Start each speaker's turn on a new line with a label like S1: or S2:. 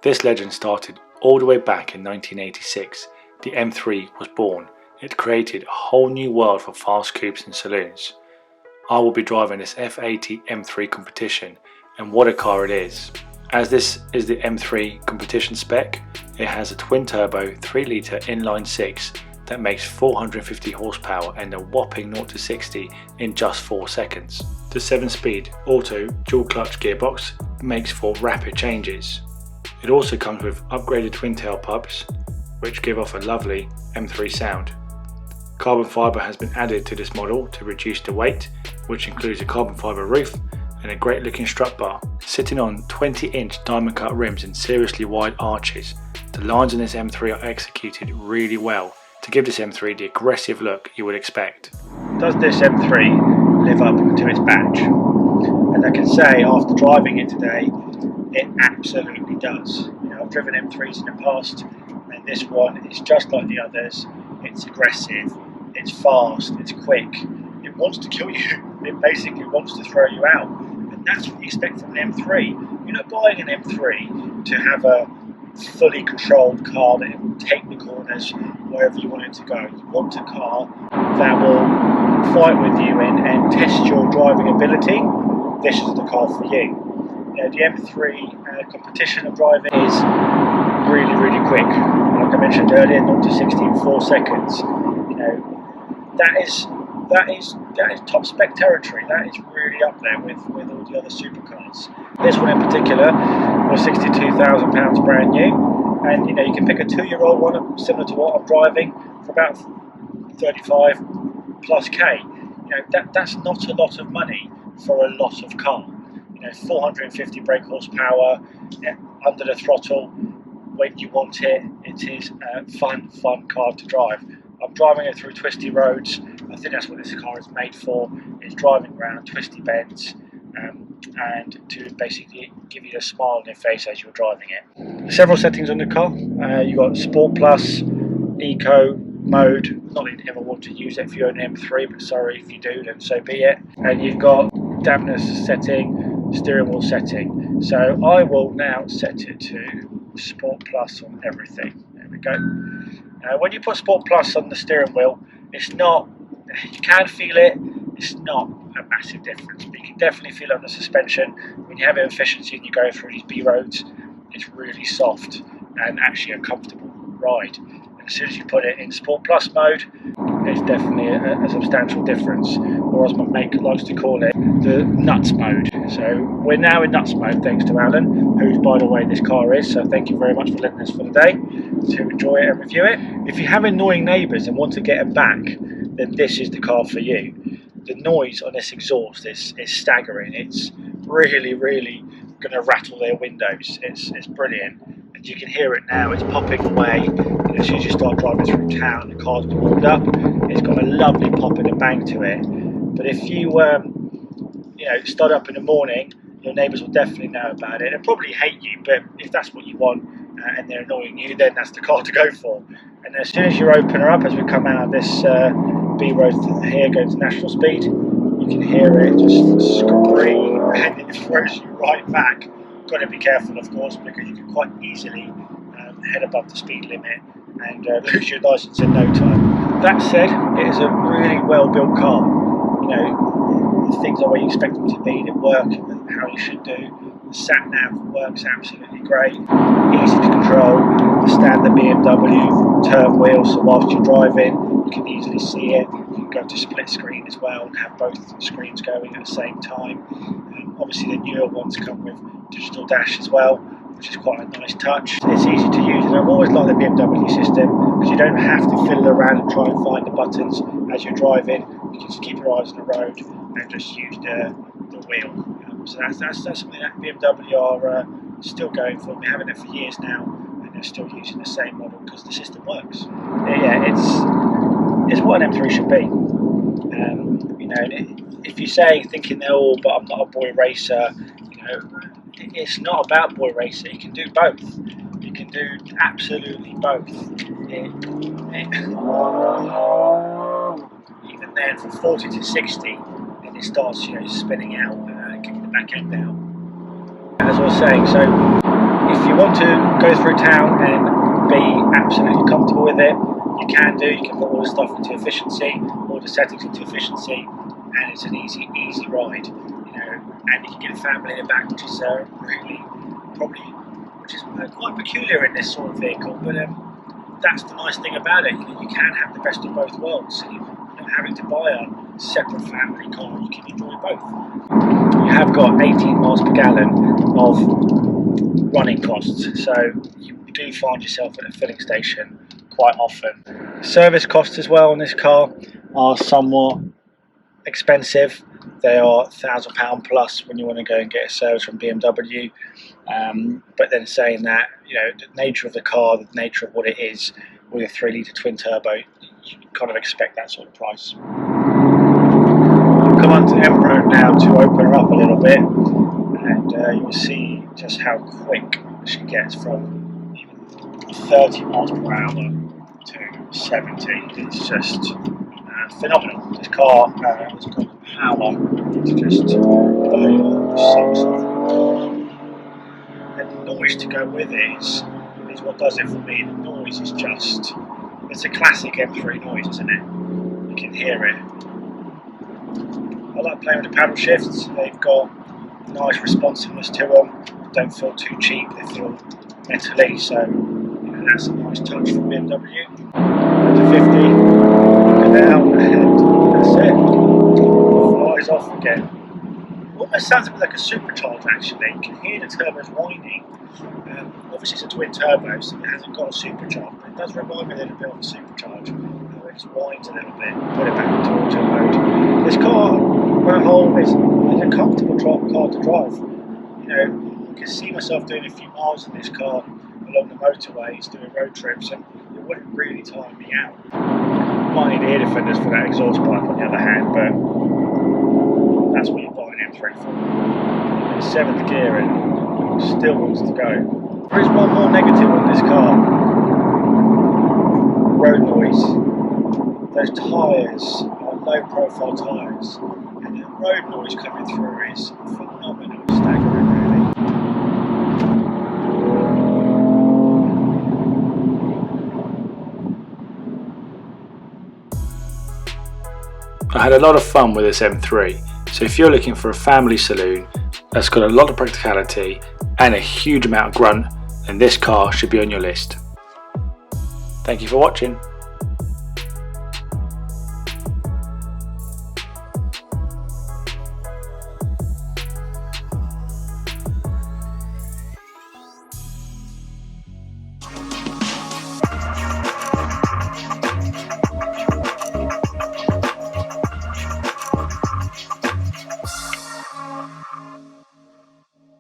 S1: This legend started all the way back in 1986. The M3 was born. It created a whole new world for fast coupes and saloons. I will be driving this F80 M3 competition, and what a car it is. As this is the M3 Competition Spec, it has a twin-turbo 3-litre inline-6 that makes 450 horsepower and a whopping 0 to 60 in just 4 seconds. The 7-speed auto dual-clutch gearbox makes for rapid changes. It also comes with upgraded twin tailpipes, which give off a lovely M3 sound. Carbon fibre has been added to this model to reduce the weight, which includes a carbon fibre roof and a great looking strut bar. Sitting on 20-inch diamond cut rims and seriously wide arches, the lines on this M3 are executed really well to give this M3 the aggressive look you would expect. Does this M3 live up to its badge? And I can say after driving it today, it absolutely does. You know, I've driven M3s in the past, and this one is just like the others. It's aggressive, it's fast, it's quick, it wants to kill you, it basically wants to throw you out, and that's what you expect from an M3. You're not buying an M3 to have a fully controlled car that will take the corners wherever you want it to go. You want a car that will fight with you and test your driving ability. This is the car for you. You know, the M3 competition of driving is really, really quick. Like I mentioned earlier, 0 to 60 in 4 seconds. You know, that is top spec territory. That is really up there with all the other supercars. This one in particular was £62,000 brand new, and you know, you can pick a 2-year-old one similar to what I'm driving for about 35 plus K. You know, that's not a lot of money for a lot of car. You know, 450 brake horsepower under the throttle when you want it. It is a fun car to drive. I'm driving it through twisty roads. I think that's what this car is made for. It's driving around twisty bends and to basically give you a smile on your face as you're driving it. Several settings on the car. You've got Sport Plus, Eco mode. Not that you ever want to use it if you're an M3, but sorry if you do, then so be it. And you've got dampness setting, steering wheel setting. So I will now set it to Sport Plus on everything. There we go. When you put Sport Plus on the steering wheel, it's not, you can feel it, it's not a massive difference, but you can definitely feel it on the suspension. When you have it efficiency and you go through these B roads, it's really soft and actually a comfortable ride. And as soon as you put it in Sport Plus mode, it's definitely a substantial difference, or as my mate likes to call it, the nuts mode. So we're now in nuts mode thanks to Alan, who's by the way this car is, so thank you very much for letting us for the day to enjoy it and review it. If you have annoying neighbours and want to get them back, then this is the car for you. The noise on this exhaust is staggering. It's really going to rattle their windows. It's brilliant. And you can hear it now, it's popping away. As soon as you start driving through town, the car's been warmed up. It's got a lovely pop and a bang to it. But if you start up in the morning, your neighbours will definitely know about it and probably hate you, but if that's what you want and they're annoying you, then that's the car to go for. And as soon as you open her up, as we come out of this B road here, going to national speed, you can hear it just scream and it throws you right back. Got to be careful, of course, because you can quite easily head above the speed limit and lose your license in no time. That said, it is a really well built car. You know, things are where you expect them to be. They work how you should do. The sat nav works absolutely great. Easy to control. The standard BMW turn wheel, so whilst you're driving, you can easily see it. You can go to split screen as well and have both screens going at the same time. Obviously, the newer ones come with digital dash as well, which is quite a nice touch. It's easy to use, and I've always liked the BMW system because you don't have to fiddle around and try and find the buttons as you're driving. You can just keep your eyes on the road and just use the wheel. So that's something that BMW are still going for. We've been having it for years now, and they're still using the same model because the system works. Yeah, it's what an M3 should be. You know, if you say thinking they're all, but I'm not a boy racer, you know, it's not about boy racer. You can do both. You can do absolutely both. Even then, from 40 to 60, and it starts, you know, spinning out, kicking the back end out. As I was saying, so If you want to go through town and be absolutely comfortable with it, you can do. You can put all the stuff into efficiency, all the settings into efficiency, and it's an easy ride. You know, and you can get a family in the back, which is which is quite peculiar in this sort of vehicle. But that's the nice thing about it. You can have the best of both worlds. You're not having to buy a separate family car. You can enjoy both. You have got 18 miles per gallon of running costs, so you do find yourself at a filling station quite often. Service costs as well on this car are somewhat expensive. They are £1,000 plus when you want to go and get a service from BMW. But then saying that, you know, the nature of the car, the nature of what it is, with a 3-litre twin turbo, you kind of expect that sort of price. Come on to M Road now to open her up a little bit, and you'll see just how quick she gets from even 30 miles per hour to 70. It's just phenomenal. This car has got the power to just blow socks off. And the noise to go with it is what does it for me. The noise is just, it's a classic M3 noise, isn't it? You can hear it. I like playing with the paddle shifts. They've got nice responsiveness to them. They don't feel too cheap, they feel metally, so you know, that's a nice touch from BMW. To 50, look down, and that's it. Flies off again. Almost sounds a bit like a supercharger actually. You can hear the turbos whining. Obviously it's a twin turbo, so it hasn't got a supercharge, but it does remind me a little bit of a supercharge. It just whines a little bit. Put it back into auto mode. This car, on a whole, is a comfortable car to drive. You know, I can see myself doing a few miles in this car along the motorways, doing road trips, and it wouldn't really tire me out. Might need ear defenders for that exhaust pipe on the other hand, but that's what you buy an M3 for. It's 7th gear and still wants to go. There is one more negative on this car. Road noise. Those tyres are low profile tyres, and the road noise coming through is phenomenal, staggering really. I had a lot of fun with this M3, so if you're looking for a family saloon that's got a lot of practicality and a huge amount of grunt, then this car should be on your list. Thank you for watching.